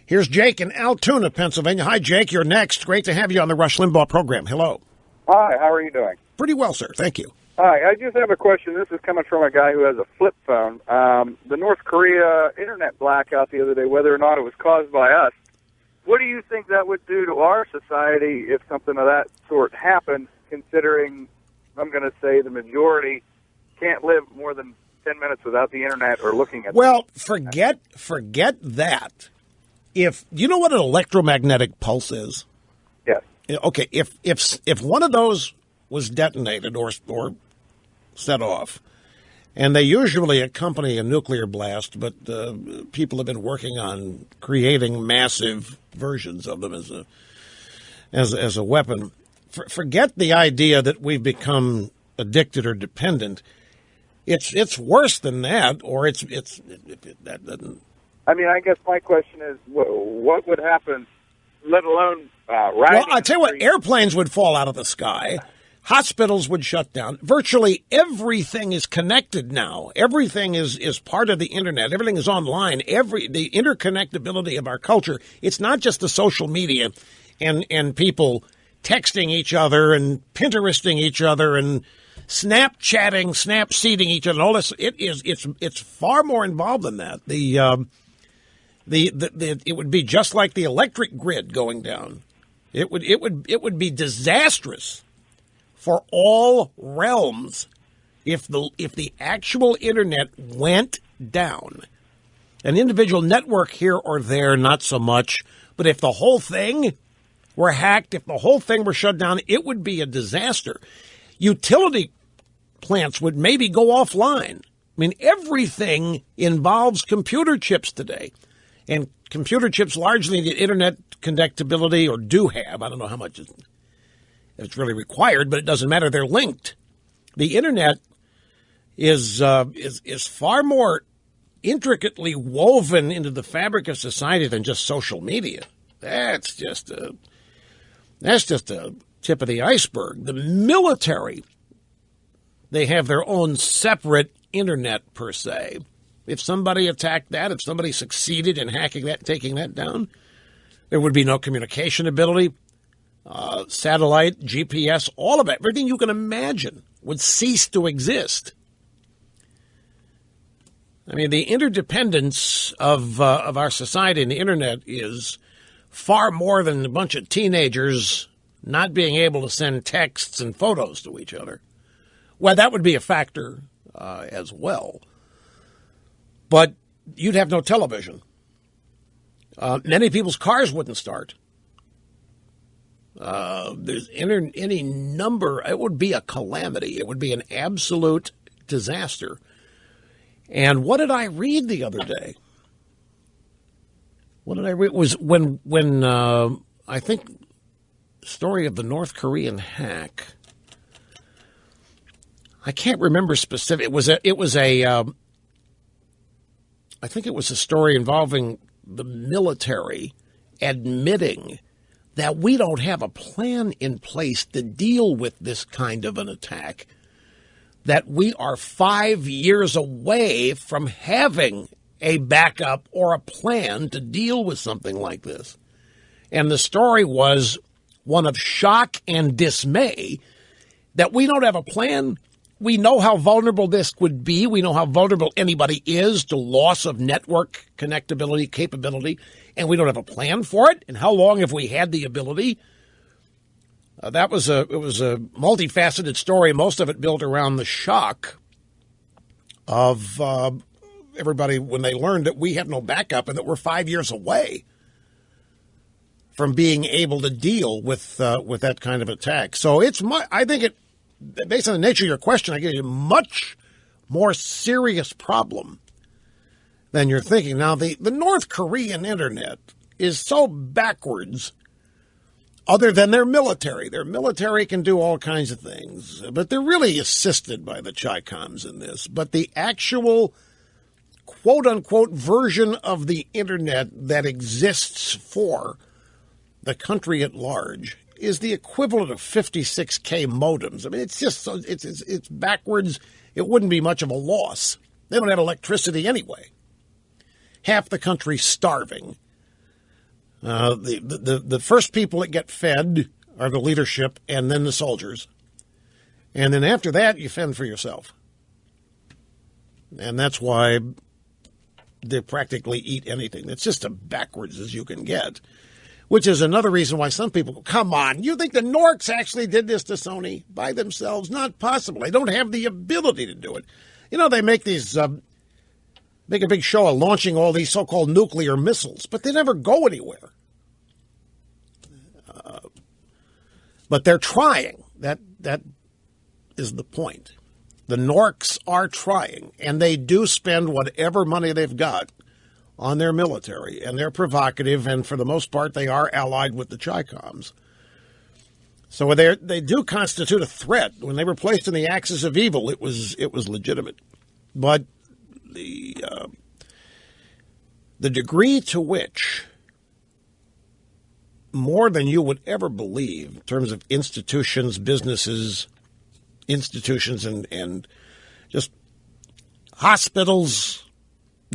Here's Jake in Altoona, Pennsylvania. Hi, Jake. You're next. Great to have you on the Rush Limbaugh program. Hello. Hi, how are you doing? Pretty well, sir. Thank you. Hi, I just have a question. This is coming from a guy who has a flip phone. The North Korea internet blackout the other day, whether or not it was caused by us, what do you think that would do to our society if something of that sort happened, considering, I'm going to say, the majority can't live more than 10 minutes without the internet or looking at Well, forget that. If you know what an electromagnetic pulse is? Yes. Okay, if one of those was detonated or set off, and they usually accompany a nuclear blast, but people have been working on creating massive versions of them as a weapon. Forget the idea that we've become addicted or dependent. It's worse than that, or that doesn't. I mean, I guess my question is, what would happen, let alone riding? Well, I tell you what, airplanes would fall out of the sky. Hospitals would shut down. Virtually everything is connected now. Everything is part of the internet. Everything is online. The interconnectability of our culture. It's not just the social media and people texting each other and Pinteresting each other and Snapchatting, Snapseeding each other. And all this. It's far more involved than that. It would be just like the electric grid going down. It would be disastrous for all realms if the actual internet went down. An individual network here or there, not so much. But if the whole thing were hacked, if the whole thing were shut down, it would be a disaster. Utility plants would maybe go offline. I mean, everything involves computer chips today. And computer chips largely the internet connectability, or do have. I don't know how much it's really required, but it doesn't matter. They're linked. The internet is far more intricately woven into the fabric of society than just social media. That's just a tip of the iceberg. The military, they have their own separate internet per se. If somebody attacked that, if somebody succeeded in hacking that, taking that down, there would be no communication ability. Satellite, GPS, all of it, everything you can imagine would cease to exist. I mean, the interdependence of our society and the internet is far more than a bunch of teenagers not being able to send texts and photos to each other. Well, that would be a factor as well. But you'd have no television. Many people's cars wouldn't start. There's any number. It would be a calamity. It would be an absolute disaster. And what did I read the other day? What did I read? It was when I think the story of the North Korean hack. I can't remember specific. I think it was a story involving the military admitting that we don't have a plan in place to deal with this kind of an attack, that we are 5 years away from having a backup or a plan to deal with something like this. And the story was one of shock and dismay that we don't have a plan. We know how vulnerable this would be. We know how vulnerable anybody is to loss of network connectability capability, and we don't have a plan for it. And how long have we had the ability? It was a multifaceted story. Most of it built around the shock of everybody when they learned that we have no backup and that we're 5 years away from being able to deal with that kind of attack. So I think it. Based on the nature of your question, I give you a much more serious problem than you're thinking. Now, the North Korean internet is so backwards other than their military. Their military can do all kinds of things, but they're really assisted by the Chi-Coms in this. But the actual quote-unquote version of the internet that exists for the country at large is the equivalent of 56K modems. I mean, it's just so it's backwards. It wouldn't be much of a loss. They don't have electricity anyway. Half the country's starving. The first people that get fed are the leadership and then the soldiers. And then after that, you fend for yourself. And that's why they practically eat anything. It's just as backwards as you can get, which is another reason why some people go, come on, you think the Norks actually did this to Sony by themselves? Not possible. They don't have the ability to do it. You know, they make these, make a big show of launching all these so-called nuclear missiles, but they never go anywhere. But they're trying. That is the point. The Norks are trying, and they do spend whatever money they've got on their military, and they're provocative, and for the most part, they are allied with the Chi-Coms. So they do constitute a threat. When they were placed in the axis of evil, it was legitimate. But the degree to which, more than you would ever believe in terms of institutions, businesses, institutions and just hospitals,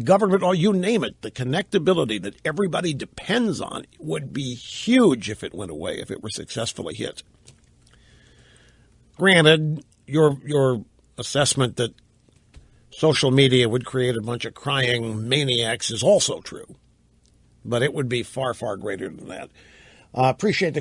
government, or you name it, the connectability that everybody depends on would be huge if it went away, if it were successfully hit. Granted, your assessment that social media would create a bunch of crying maniacs is also true, but it would be far, far greater than that. Appreciate the